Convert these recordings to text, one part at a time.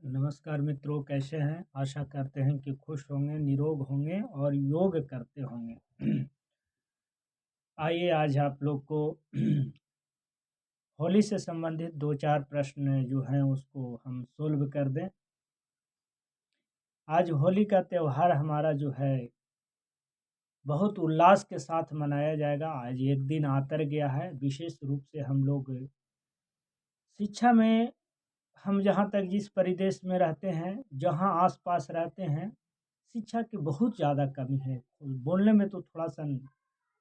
नमस्कार मित्रों, कैसे हैं? आशा करते हैं कि खुश होंगे, निरोग होंगे और योग करते होंगे। आइए आज आप लोग को होली से संबंधित 2-4 प्रश्न जो हैं उसको हम सोल्व कर दें। आज होली का त्योहार हमारा जो है बहुत उल्लास के साथ मनाया जाएगा। आज एक दिन आतर गया है। विशेष रूप से हम लोग शिक्षा में हम जहाँ तक जिस परिदेश में रहते हैं, जहाँ आस-पास रहते हैं, शिक्षा की बहुत ज़्यादा कमी है। बोलने में तो थोड़ा-सा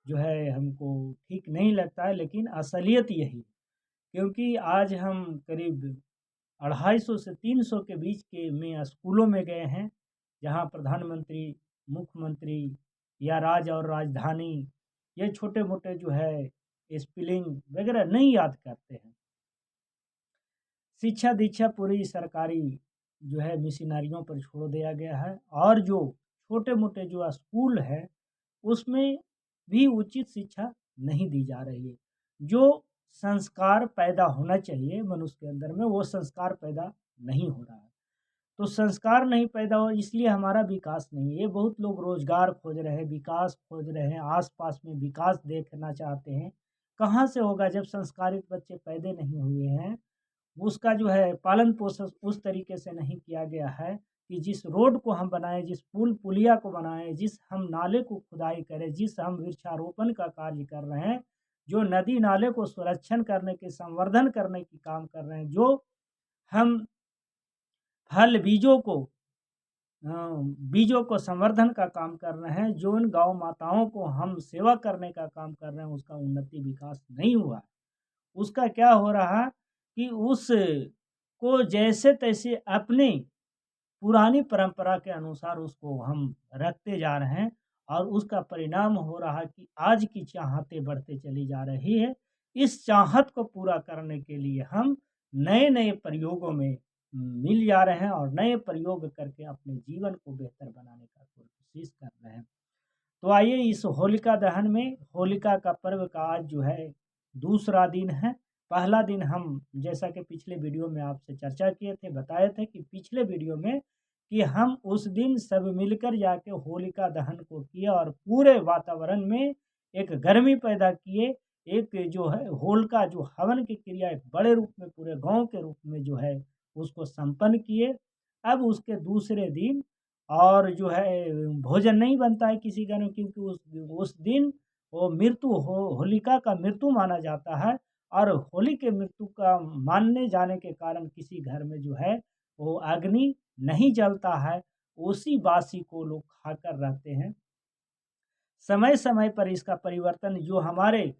जो है हमको ठीक नहीं लगता है, लेकिन असलियत यही है। क्योंकि आज हम करीब 250 से 300 के बीच के में स्कूलों में गए हैं, जहाँ प्रधानमंत्री, मुख्यमंत्री या राज्य और राजधानी ये छोटे-मोटे जो है स्पेलिंग वगैरह नहीं याद करते हैं। शिक्षा-दीक्षा पूरी सरकारी जो है मिशनरियों पर छोड़ दिया गया है और जो छोटे-मोटे जो स्कूल है, उसमें भी उचित शिक्षा नहीं दी जा रही है। जो संस्कार पैदा होना चाहिए मनुष्य के अंदर में, वो संस्कार पैदा नहीं हो रहा है। तो संस्कार नहीं पैदा हो इसलिए हमारा विकास नहीं है। ये बहुत लोग रोज़गार खोज रहे हैं, विकास खोज रहे हैं, आस-पास में विकास देखना चाहते हैं। कहाँ से होगा जब संस्कारित बच्चे पैदा नहीं हुए हैं? उसका जो है पालन-पोषण उस तरीके से नहीं किया गया है कि जिस रोड को हम बनाएँ, जिस पुल-पुलिया को बनाएँ, जिस हम नाले को खुदाई करें, जिस हम वृक्षारोपण का कार्य कर रहे हैं, जो नदी-नाले को संरक्षण करने के, संवर्धन करने की काम कर रहे हैं, जो हम फल बीजों को संवर्धन का काम कर रहे हैं, जो उन गौ माताओं को हम सेवा करने का काम कर रहे हैं, उसका उन्नति विकास नहीं हुआ है। उसका क्या हो रहा है कि उसको जैसे-तैसे अपनी पुरानी परंपरा के अनुसार उसको हम रखते जा रहे हैं और उसका परिणाम हो रहा है कि आज की चाहतें बढ़ते चली जा रही है। इस चाहत को पूरा करने के लिए हम नए-नए प्रयोगों में मिल जा रहे हैं और नए प्रयोग करके अपने जीवन को बेहतर बनाने का कोशिश कर रहे हैं। तो आइए इस होलिका दहन में होलिका का पर्व का आज जो है दूसरा दिन है। पहला दिन हम जैसा कि पिछले वीडियो में आपसे चर्चा किए थे, बताए थे कि पिछले वीडियो में कि हम उस दिन सब मिलकर जाके होलिका दहन को किए और पूरे वातावरण में एक गर्मी पैदा किए। एक जो है होलिका जो हवन की क्रिया एक बड़े रूप में पूरे गाँव के रूप में जो है उसको संपन्न किए। अब उसके दूसरे दिन और जो है भोजन नहीं बनता है किसी घर में क्योंकि उस दिन वो होलिका का मृत्यु माना जाता है और होली के मृत्यु का मानने जाने के कारण किसी घर में जो है वो अग्नि नहीं जलता है, उसी बासी को लोग खाकर रहते हैं। समय-समय पर इसका परिवर्तन जो हमारे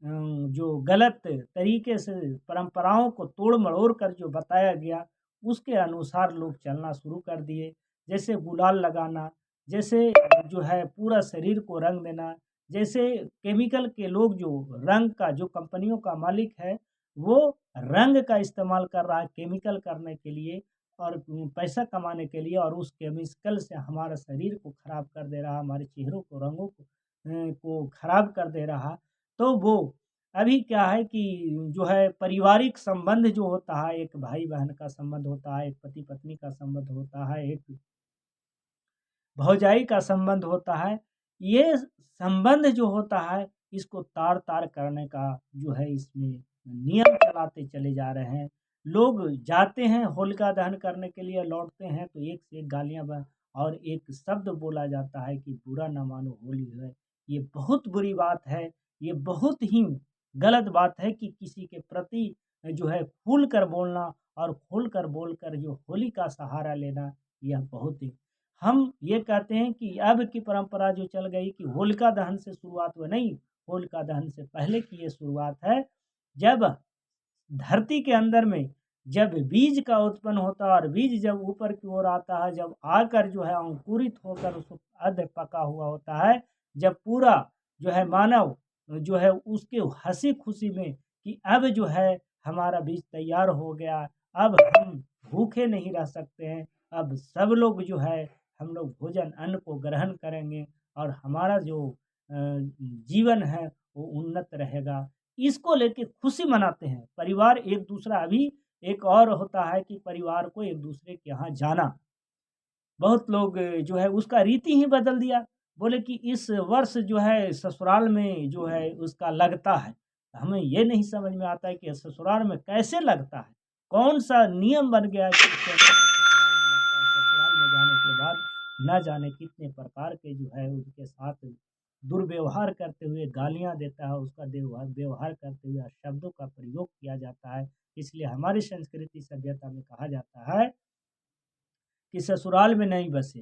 जो गलत तरीके से परंपराओं को तोड़-मरोड़ कर जो बताया गया, उसके अनुसार लोग चलना शुरू कर दिए। जैसे गुलाल लगाना, जैसे जो है पूरा शरीर को रंग देना, जैसे केमिकल के लोग जो रंग का जो कंपनियों का मालिक है, वो रंग का इस्तेमाल कर रहा है केमिकल करने के लिए और पैसा कमाने के लिए और उस केमिकल से हमारा शरीर को खराब कर दे रहा है, हमारे चेहरों को, रंगों को खराब कर दे रहा। तो वो अभी क्या है कि जो है पारिवारिक संबंध जो होता है, एक भाई-बहन का संबंध होता है, एक पति-पत्नी का संबंध होता है, एक भौजाई का संबंध होता है। ये संबंध जो होता है, इसको तार-तार करने का जो है इसमें नियम चलाते चले जा रहे हैं। लोग जाते हैं होलिका दहन करने के लिए, लौटते हैं तो एक से एक गालियाँ और एक शब्द बोला जाता है कि बुरा ना मानो होली है। ये बहुत बुरी बात है, ये बहुत ही गलत बात है कि किसी के प्रति जो है खुल कर बोलना और खोल कर बोलकर जो होली का सहारा लेना, यह बहुत ही हम ये कहते हैं कि अब की परंपरा जो चल गई कि होलिका दहन से शुरुआत हुआ नहीं, होलिका दहन से पहले की ये शुरुआत है। जब धरती के अंदर में जब बीज का उत्पन्न होता है और बीज जब ऊपर की ओर आता है, जब आकर जो है अंकुरित होकर उसको अर्ध पका हुआ होता है, जब पूरा जो है मानव जो है उसके हँसी-खुशी में कि अब जो है हमारा बीज तैयार हो गया, अब हम भूखे नहीं रह सकते हैं, अब सब लोग जो है हम लोग भोजन अन्न को ग्रहण करेंगे और हमारा जो जीवन है वो उन्नत रहेगा। इसको लेके खुशी मनाते हैं। परिवार एक-दूसरा अभी एक और होता है कि परिवार को एक दूसरे के यहाँ जाना। बहुत लोग जो है उसका रीति ही बदल दिया। बोले कि इस वर्ष जो है ससुराल में जो है उसका लगता है। हमें ये नहीं समझ में आता है कि ससुराल में कैसे लगता है? कौन-सा नियम बन गया है कि इसके अंदर ससुराल में लगता है? ससुराल में जाने के बाद ना जाने कितने प्रकार के जो है उनके साथ दुर्व्यवहार करते हुए गालियाँ देता है, उसका व्यवहार करते हुए शब्दों का प्रयोग किया जाता है। इसलिए हमारी संस्कृति सभ्यता में कहा जाता है कि ससुराल में नहीं बसे,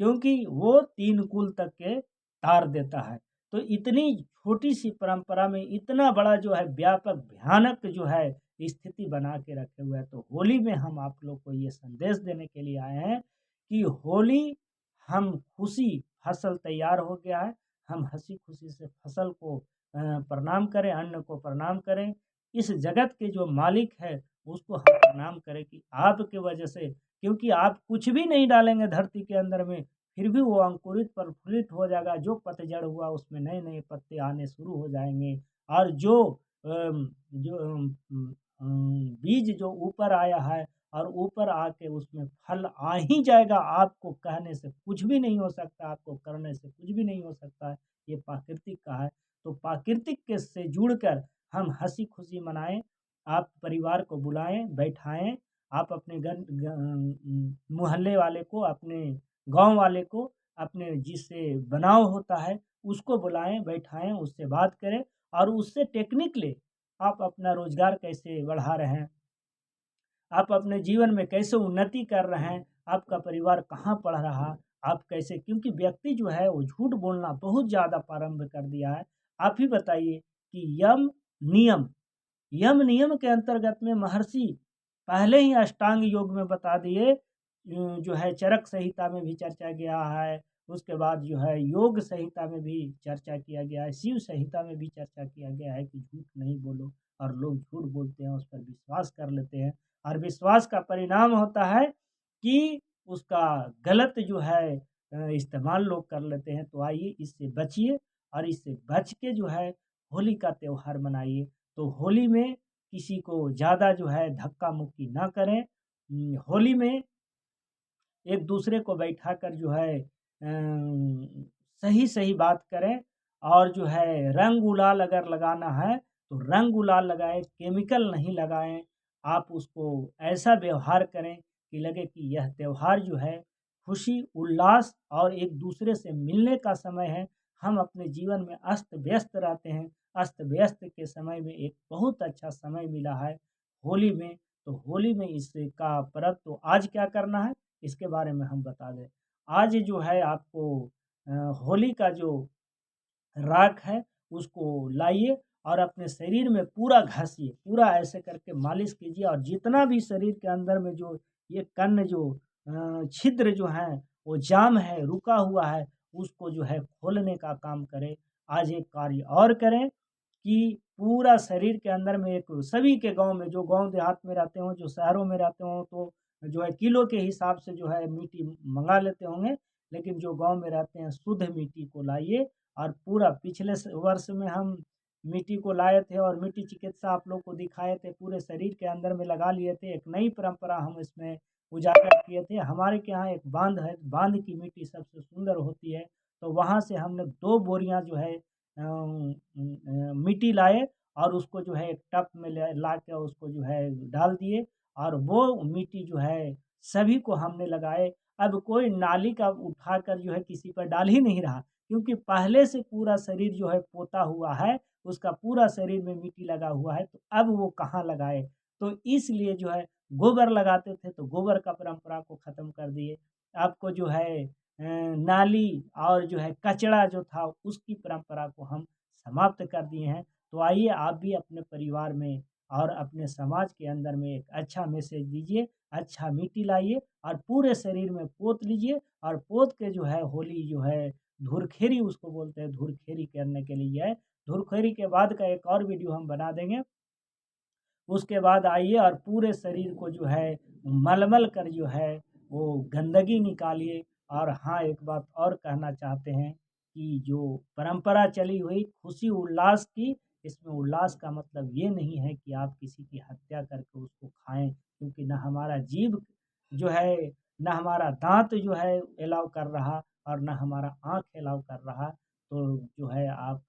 क्योंकि वो 3 कुल तक के तार देता है। तो इतनी छोटी-सी परंपरा में इतना बड़ा जो है व्यापक भयानक जो है स्थिति बना के रखे हुए हैं। तो होली में हम आप लोग को ये संदेश देने के लिए आए हैं कि होली हम खुशी फसल तैयार हो गया है, हम हँसी-खुशी से फसल को प्रणाम करें, अन्न को प्रणाम करें। इस जगत के जो मालिक है उसको हम प्रणाम करें कि आपके वजह से, क्योंकि आप कुछ भी नहीं डालेंगे धरती के अंदर में, फिर भी वो अंकुरित प्रफुल्लित हो जाएगा। जो पतझड़ हुआ उसमें नए-नए पत्ते आने शुरू हो जाएँगे और जो बीज जो ऊपर आया है और ऊपर आके उसमें फल आ ही जाएगा। आपको कहने से कुछ भी नहीं हो सकता, आपको करने से कुछ भी नहीं हो सकता है। ये प्राकृतिक का है। तो प्राकृतिक के से जुड़कर हम हँसी-खुशी मनाएँ। आप परिवार को बुलाएँ, बैठाएँ, आप अपने मोहल्ले वाले को, अपने गाँव वाले को, अपने जिससे बनाव होता है, उसको बुलाएँ, बैठाएँ, उससे बात करें और उससे टेक्निक लें। आप अपना रोज़गार कैसे बढ़ा रहे हैं? आप अपने जीवन में कैसे उन्नति कर रहे हैं? आपका परिवार कहाँ पढ़ रहा? आप कैसे, क्योंकि व्यक्ति जो है वो झूठ बोलना बहुत ज़्यादा प्रारंभ कर दिया है। आप ही बताइए कि नियम यम नियम के अंतर्गत में महर्षि पहले ही अष्टांग योग में बता दिए। जो है चरक संहिता में भी चर्चा किया है, उसके बाद जो है योग संहिता में भी चर्चा किया गया है, शिव संहिता में भी चर्चा किया गया है कि झूठ नहीं बोलो। और लोग झूठ बोलते हैं, उस पर विश्वास कर लेते हैं और विश्वास का परिणाम होता है कि उसका गलत जो है इस्तेमाल लोग कर लेते हैं। तो आइए इससे बचिए और इससे बच के जो है होली का त्योहार मनाइए। तो होली में किसी को ज़्यादा जो है धक्का-मुक्की ना करें। होली में एक दूसरे को बैठाकर जो है सही-सही बात करें और जो है रंग-गुलाल अगर लगाना है, तो रंग-गुलाल लगाएँ, केमिकल नहीं लगाएँ। आप उसको ऐसा व्यवहार करें कि लगे कि यह त्योहार जो है खुशी, उल्लास और एक दूसरे से मिलने का समय है। हम अपने जीवन में अस्त-व्यस्त रहते हैं। अस्त-व्यस्त के समय में एक बहुत अच्छा समय मिला है होली में। तो होली में इसका पर्व तो आज क्या करना है, इसके बारे में हम बता दें। आज जो है आपको अ, होली का जो राख है उसको लाइए और अपने शरीर में पूरा घसिए, पूरा ऐसे करके मालिश कीजिए और जितना भी शरीर के अंदर में जो ये कण जो छिद्र जो हैं वो जाम है, रुका हुआ है, उसको जो है खोलने का काम करें। आज एक कार्य और करें कि पूरा शरीर के अंदर में एक सभी के गाँव में, जो गाँव देहात में रहते हों, जो शहरों में रहते हों, तो जो है किलो के हिसाब से जो है मिट्टी मँगा लेते होंगे। लेकिन जो गाँव में रहते हैं शुद्ध मिट्टी को लाइए और पूरा पिछले वर्ष में हम मिट्टी को लाए थे और मिट्टी चिकित्सा आप लोग को दिखाए थे, पूरे शरीर के अंदर में लगा लिए थे। एक नई परंपरा हम इसमें उजागर किए थे। हमारे के यहाँ एक बांध है, बांध की मिट्टी सबसे सुंदर होती है। तो वहाँ से हमने 2 बोरियाँ जो है मिट्टी लाए और उसको जो है एक टब में ले ला के उसको जो है डाल दिए और वो मिट्टी जो है सभी को हमने लगाए। अब कोई नाली का उठाकर जो है किसी पर डाल ही नहीं रहा, क्योंकि पहले से पूरा शरीर जो है पोता हुआ है, उसका पूरा शरीर में मिट्टी लगा हुआ है, तो अब वो कहाँ लगाए? तो इसलिए जो है गोबर लगाते थे, तो गोबर का परंपरा को ख़त्म कर दिए। आपको जो है नाली और जो है कचरा जो था उसकी परंपरा को हम समाप्त कर दिए हैं। तो आइए आप भी अपने परिवार में और अपने समाज के अंदर में एक अच्छा मैसेज दीजिए, अच्छा मिट्टी लाइए और पूरे शरीर में पोत लीजिए और पोत के जो है होली जो है धुरखेरी उसको बोलते हैं, धुरखेरी करने के लिए है। धुरखेरी के बाद का एक और वीडियो हम बना देंगे। उसके बाद आइए और पूरे शरीर को जो है मल-मल कर जो है वो गंदगी निकालिए। और हाँ, एक बात और कहना चाहते हैं कि जो परंपरा चली हुई खुशी उल्लास की, इसमें उल्लास का मतलब ये नहीं है कि आप किसी की हत्या करके उसको खाएँ, क्योंकि ना हमारा जीभ जो है, ना हमारा दाँत जो है एलाउ कर रहा और ना हमारा आँख एलाउ कर रहा। तो जो है आप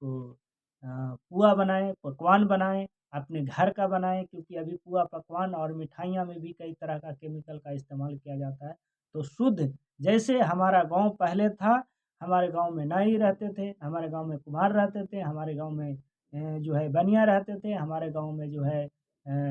पुआ बनाएँ, पकवान बनाएँ, अपने घर का बनाएँ, क्योंकि अभी पुआ, पकवान और मिठाइयाँ में भी कई तरह का केमिकल का इस्तेमाल किया जाता है। तो शुद्ध जैसे हमारा गाँव पहले था, हमारे गाँव में नाई रहते थे, हमारे गाँव में कुम्हार रहते थे, हमारे गाँव में जो है बनिया रहते थे, हमारे गाँव में जो है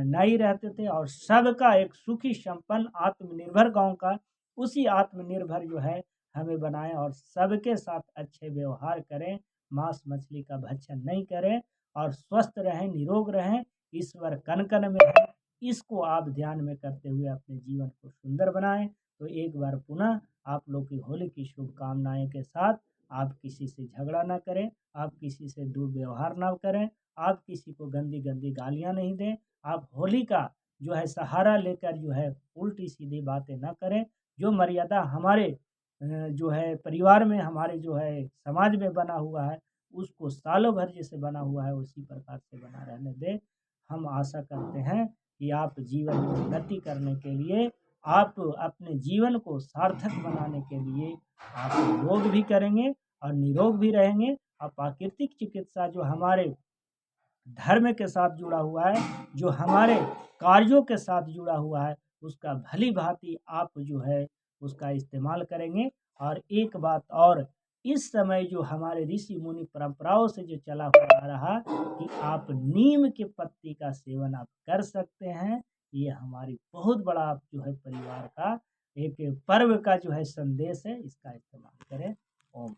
नाई रहते थे, और सबका एक सुखी संपन्न आत्मनिर्भर गाँव का उसी आत्मनिर्भर जो है हमें बनाएँ और सबके साथ अच्छे व्यवहार करें, मांस मछली का भक्षण नहीं करें और स्वस्थ रहें, निरोग रहें, ईश्वर कण-कण में है। इसको आप ध्यान में करते हुए अपने जीवन को सुंदर बनाएँ। तो एक बार पुनः आप लोग की होली की शुभकामनाएँ के साथ, आप किसी से झगड़ा ना करें, आप किसी से दुर्व्यवहार ना करें, आप किसी को गंदी-गंदी गालियाँ नहीं दें, आप होली का जो है सहारा लेकर जो है उल्टी-सीधी बातें ना करें। जो मर्यादा हमारे जो है परिवार में, हमारे जो है समाज में बना हुआ है, उसको सालों भर जैसे बना हुआ है उसी प्रकार से बना रहने दें। हम आशा करते हैं कि आप जीवन में उन्नति करने के लिए, आप अपने जीवन को सार्थक बनाने के लिए आप योग भी करेंगे और निरोग भी रहेंगे, और प्राकृतिक चिकित्सा जो हमारे धर्म के साथ जुड़ा हुआ है, जो हमारे कार्यों के साथ जुड़ा हुआ है, उसका भली-भाँति आप जो है उसका इस्तेमाल करेंगे। और एक बात और, इस समय जो हमारे ऋषि-मुनि परंपराओं से जो चला हुआ आ रहा कि आप नीम के पत्ती का सेवन आप कर सकते हैं, ये हमारी बहुत बड़ा आप जो है परिवार का एक पर्व का जो है संदेश है, इसका इस्तेमाल करें। ओम।